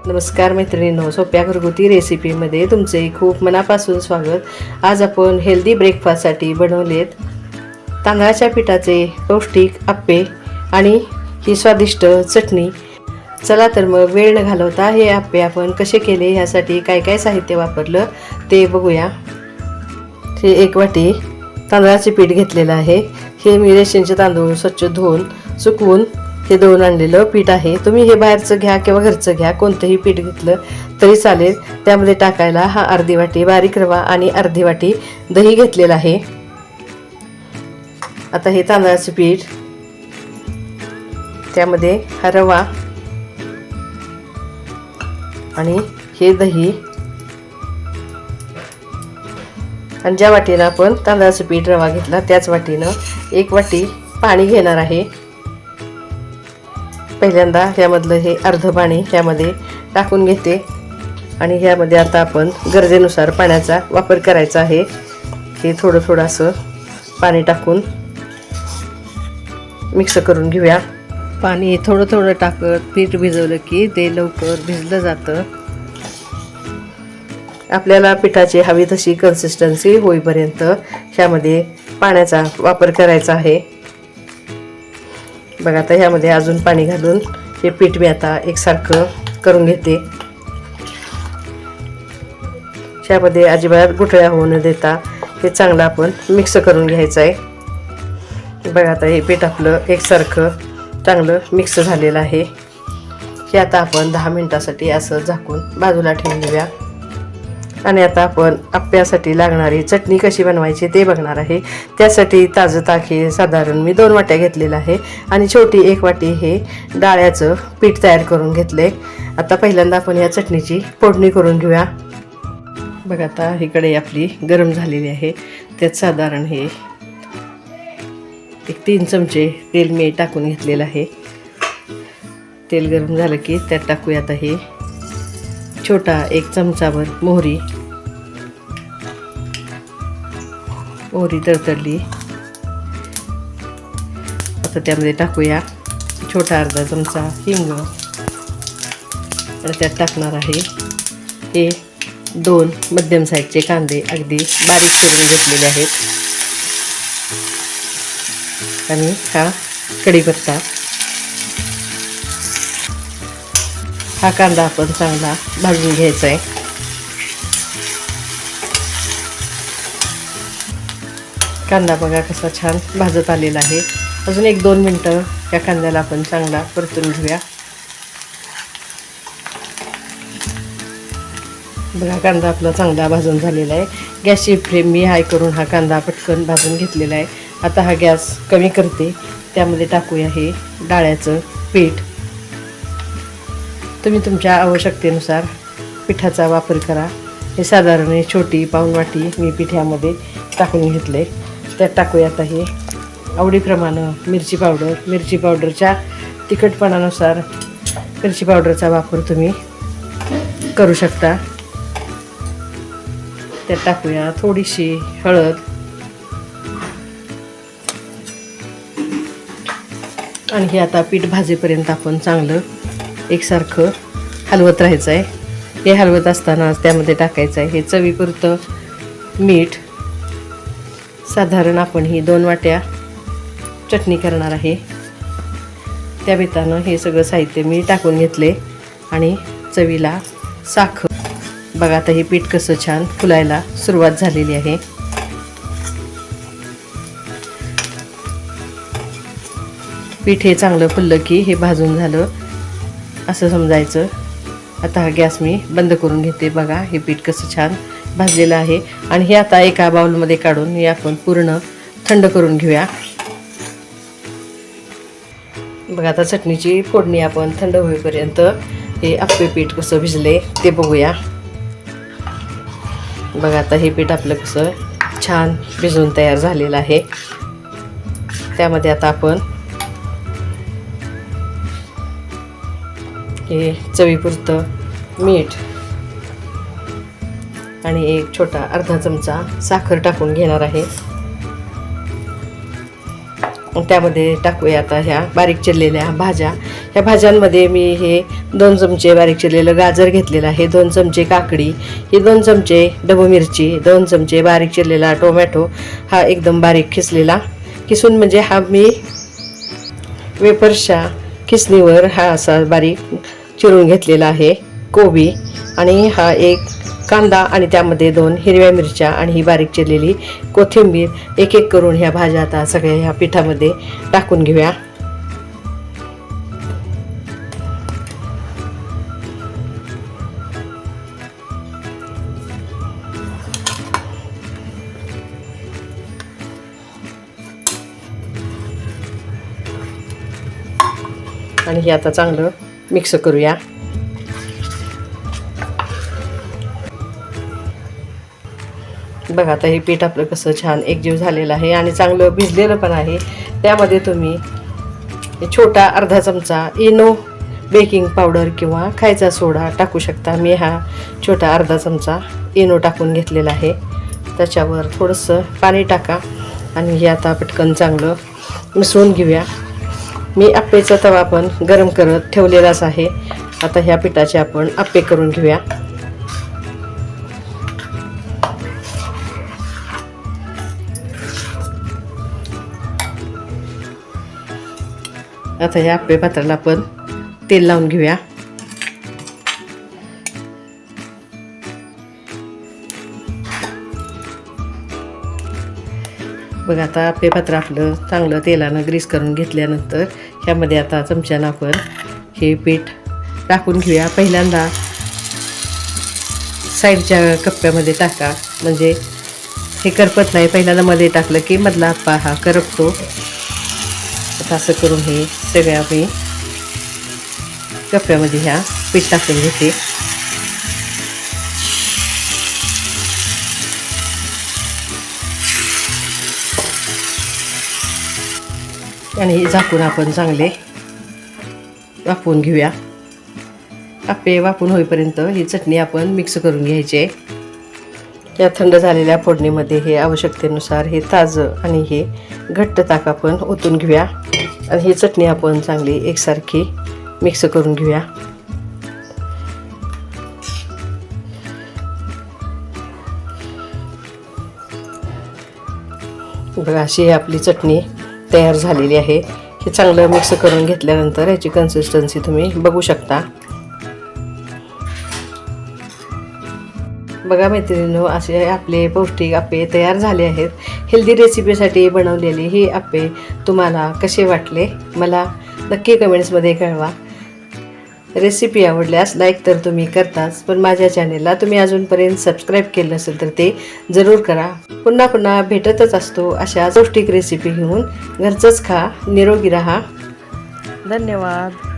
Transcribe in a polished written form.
नमस्कार मैत्रिणींनो, सोप्या घरगुती रेसिपीमध्ये तुमचे खूप मनापासून स्वागत। आज आपण हेल्दी ब्रेकफास्टसाठी बनवलेत तांदळाच्या पिठाचे पौष्टिक आप्पे आणि ही स्वादिष्ट चटणी। चला तर मग वेळ न घालवता हे आप्पे आपण कसे केले यासाठी काय काय साहित्य वापरलं ते बघूया। हे 1 वाटी तांदळाचे पीठ घेतलेलं आहे। हे मी रेशनचे तांदूळ स्वच्छ धुवून सुकवून हे दळून आणलेलं पीठ आहे। तुम्ही हे बाहेरचं घ्या किंवा घरचं घ्या, कोणतेही पीठ घेतलं तरी चालेल। त्यामध्ये टाकायला हा अर्धी वाटी बारीक रवा आणि अर्धी वाटी दही घेतलेला आहे। आता हे तांदळाचे पीठ, त्यामध्ये हा रवा आणि हे दही, आणि ज्या वाटीनं आपण तांदळाचं पीठ रवा घेतला त्याच वाटीनं 1 वाटी पाणी घेणार आहे। पहिल्यांदा ह्यामधलं हे अर्ध पाणी ह्यामध्ये टाकून घेते आणि ह्यामध्ये आता आपण गरजेनुसार पाण्याचा वापर करायचा आहे। हे थोडं थोडं असं पाणी टाकून मिक्स करून घेऊया। पाणी थोडं थोडं टाकत पीठ भिजवलं की ते लवकर भिजलं जातं। आपल्याला पिठाची हवी तशी कन्सिस्टन्सी होईपर्यंत ह्यामध्ये पाण्याचा वापर करायचा आहे। बघा, आता ह्यामध्ये अजून पाणी घालून हे पीठ मी आता एकसारखं करून घेते। ह्यामध्ये अजिबात गुठळ्या होऊ न देता हे चांगलं आपण मिक्स करून घ्यायचं आहे। बघा, आता हे पीठ आपलं एकसारखं चांगलं मिक्स झालेलं आहे। हे आता आपण 10 मिनिटासाठी असं झाकून बाजूला ठेवून देऊया। आणि आता आपण आप्प्यासाठी लागणारी चटणी कशी बनवायची ते बघणार आहे। त्यासाठी ताजं ताक हे साधारण मी 2 वाट्या घेतलेलं आहे आणि छोटी 1 वाटी हे डाळ्याचं पीठ तयार करून घेतले। आता पहिल्यांदा आपण या चटणीची फोडणी करून घेऊया। बघा, आता ही कढई आपली गरम झालेली आहे। त्यात साधारण हे 3 चमचे तेल मी टाकून घेतलेलं आहे। तेल गरम झालं की त्यात टाकूया आता हे छोटा 1 चमचाभर मोहरी तडतडली। आता त्यामध्ये टाकूया छोटा अर्धा चमचा हिंग आणि त्यात टाकणार आहे हे 2 मध्यम साईजचे कांदे अगदी बारीक चिरून घेतलेले आहेत आणि हा कढीपत्ता। हा कांदा आपण चांगला भाजून घ्यायचा आहे। कांदा बघा कसा छान भाजत आलेला आहे। अजून 1-2 मिनटं या कांद्याला आपण चांगला परतून घेऊया। बघा, कांदा आपला चांगला भाजून झालेला आहे। गॅसची फ्लेम मी हाय करून हा कांदा पटकन भाजून घेतलेला आहे। आता हा गॅस कमी करते, त्यामध्ये टाकूया हे डाळ्याचं पीठ। तुम्ही तुमच्या आवश्यकतेनुसार पिठाचा वापर करा। हे साधारण छोटी पाऊण वाटी मी पीठ ह्यामध्ये टाकून घेतले। त्यात टाकूया आता हे आवडीप्रमाणे मिरची पावडरच्या तिखटपणानुसार मिरची पावडरचा वापर तुम्ही करू शकता। त्यात टाकूया थोडीशी हळद आणि हे आता पीठ भाजेपर्यंत आपण चांगलं एकसारखं हलवत राहायचं आहे। हे हलवत असताना त्यामध्ये टाकायचं आहे हे चवीपुरतं मीठ। साधारण आपण ही 2 वाट्या चटणी करणार आहे, त्या बेतानं हे सगळं साहित्य मी टाकून घेतले आणि चवीला साखर। बघा, आता हे पीठ कसं छान फुलायला सुरुवात झालेली आहे। पीठ हे चांगलं फुललं की हे भाजून झालं असं समजायचं। आता हा गॅस मी बंद करून घेते। बघा, हे पीठ कसं छान भाजलेलं आहे आणि हे आता एका बाउलमध्ये काढून हे आपण पूर्ण थंड करून घेऊया। बघा, आता चटणीची फोडणी आपण थंड होईपर्यंत हे आप्पे पीठ कसं भिजले ते बघूया। बघा, आता हे पीठ आपलं कसं छान भिजून तयार झालेलं आहे। त्यामध्ये आता आपण हे चवीपुरतं मीठ आणि 1 छोटा अर्धा चमचा साखर टाकून घेणार आहे। त्यामध्ये टाकूया आता ह्या बारीक चिरलेल्या भाज्या. ह्या भाज्यांमध्ये मी हे 2 चमचे बारीक चिरलेलं गाजर घेतलेलं आहे, 2 चमचे काकडी, हे 2 चमचे ढबू मिरची, 2 चमचे बारीक चिरलेला टोमॅटो, हा एकदम बारीक किसून म्हणजे हा मी वेफर्सच्या खिसणीवर हा असा बारीक चिरून घेतलेला आहे कोबी, आणि हा एक कांदा, आणि त्यामध्ये 2 हिरव्या मिरच्या, आणि ही बारीक चिरलेली कोथिंबीर. एक एक करून ह्या भाज्या आता सगळ्या ह्या पिठामध्ये टाकून घेऊया. आणि हे आता चांगलं मिक्स करूया. बघा आता हे पीठ आपलं कसं छान एकजीव झालेलं आहे आणि चांगलं भिजलेलं पण आहे. त्यामध्ये तुम्ही छोटा अर्धा चमचा इनो बेकिंग पावडर किंवा खायचा सोडा टाकू शकता. मी हा छोटा अर्धा चमचा इनो टाकून घेतलेला आहे. त्याच्यावर थोडंसं पाणी टाका आणि हे आता पटकन चांगलं मिसळून घेऊया. मी आप्पेचा तवा पण गरम करत ठेवलेलाच आहे. आता ह्या पिठाचे आपण आप्पे करून घेऊया. आता ह्या आप्पे पात्राला आपण तेल लावून घेऊया. बघा आता आप्पे पात्र आपलं चांगलं तेलानं ग्रीस करून घेतल्यानंतर ह्यामध्ये आता चमच्यानं आपण हे पीठ टाकून घेऊया. पहिल्यांदा साईडच्या कप्प्यामध्ये टाका, म्हणजे हे करपत नाही. पहिल्यांदा मध्ये टाकलं की मधला आप्पा हा करपतो. आता असं करून हे सगळ्या मी कप्प्यामध्ये ह्या पीठ टाकून घेते. आणि हे झाकून आपण चांगले वाफवून घेऊया. आप्पे वाफवून होईपर्यंत ही चटणी आपण मिक्स करून घ्यायची. या थंड झालेल्या फोडणीमध्ये हे आवश्यकतेनुसार हे ताजं आणि हे घट्ट ताक आपण ओतून घेऊया आणि ही चटणी आपण चांगली एकसारखी मिक्स करून घेऊया. बघा अशी आपली चटणी तयार झालेली आहे. हे चांगलं मिक्स करून घेतल्यानंतर याची कन्सिस्टन्सी तुम्ही बघू शकता. बघा मैत्रिणींनो, असे आपले पौष्टिक आप्पे तयार झाले आहेत. हेल्दी रेसिपीसाठी बनवलेले ही आप्पे तुम्हाला कसे वाटले मला नक्की कमेंट्समध्ये कळवा. रेसिपी आवडल्यास लाईक तर तुम्ही करताच, पण माझ्या चॅनेलला तुम्ही अजूनपर्यंत सबस्क्राईब केलं नसेल तर ते जरूर करा. पुन्हा पुन्हा भेटतच असतो अशा पौष्टिक रेसिपी घेऊन. घरचंच खा, निरोगी राहा. धन्यवाद.